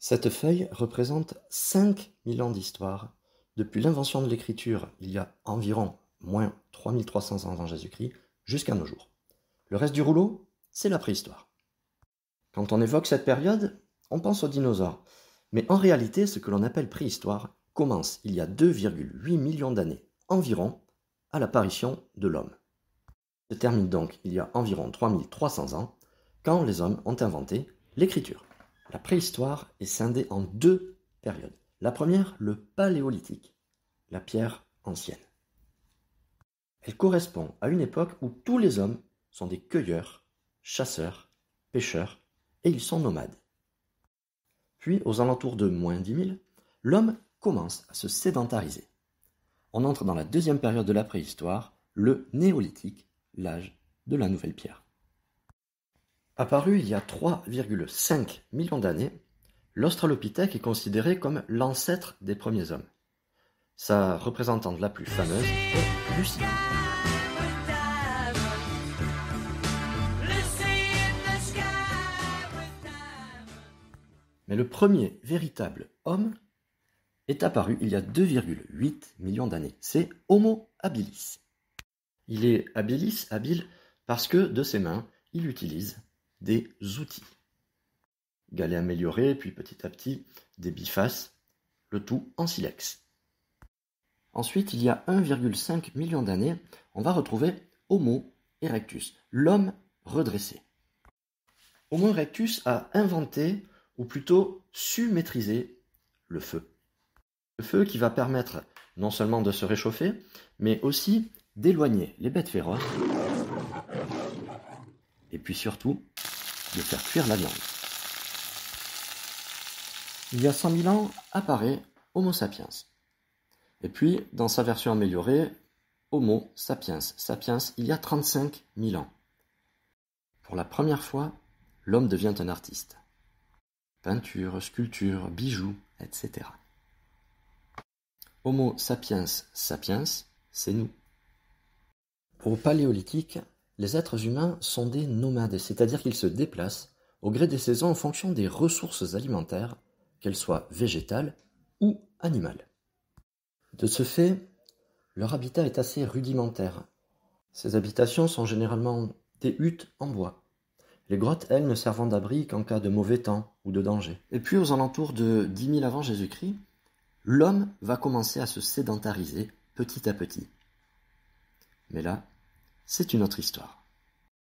Cette feuille représente 5000 ans d'histoire, depuis l'invention de l'écriture il y a environ moins 3300 ans avant Jésus-Christ, jusqu'à nos jours. Le reste du rouleau, c'est la préhistoire. Quand on évoque cette période, on pense aux dinosaures. Mais en réalité, ce que l'on appelle préhistoire commence il y a 2,8 millions d'années environ à l'apparition de l'homme. Se termine donc il y a environ 3300 ans, quand les hommes ont inventé l'écriture. La préhistoire est scindée en deux périodes. La première, le paléolithique, la pierre ancienne. Elle correspond à une époque où tous les hommes sont des cueilleurs, chasseurs, pêcheurs, et ils sont nomades. Puis, aux alentours de moins 10 000, l'homme commence à se sédentariser. On entre dans la deuxième période de la préhistoire, le néolithique, l'âge de la nouvelle pierre. Apparu il y a 3,5 millions d'années, l'Australopithèque est considéré comme l'ancêtre des premiers hommes. Sa représentante la plus fameuse est Lucie. Mais le premier véritable homme est apparu il y a 2,8 millions d'années. C'est Homo habilis. Il est habilis, habile, parce que de ses mains, il utilise des outils. Galets améliorés, puis petit à petit, des bifaces, le tout en silex. Ensuite, il y a 1,5 million d'années, on va retrouver Homo erectus, l'homme redressé. Homo erectus a inventé, ou plutôt su maîtriser, le feu. Le feu qui va permettre non seulement de se réchauffer, mais aussi d'éloigner les bêtes féroces, et puis surtout, de faire cuire la viande. Il y a 100 000 ans apparaît Homo sapiens. Et puis, dans sa version améliorée, Homo sapiens sapiens il y a 35 000 ans. Pour la première fois, l'homme devient un artiste. Peinture, sculpture, bijoux, etc. Homo sapiens sapiens, c'est nous. Au paléolithique, les êtres humains sont des nomades, c'est-à-dire qu'ils se déplacent au gré des saisons en fonction des ressources alimentaires, qu'elles soient végétales ou animales. De ce fait, leur habitat est assez rudimentaire. Ces habitations sont généralement des huttes en bois. Les grottes, elles, ne servant d'abri qu'en cas de mauvais temps ou de danger. Et puis, aux alentours de 10 000 avant Jésus-Christ, l'homme va commencer à se sédentariser petit à petit. Mais là, c'est une autre histoire.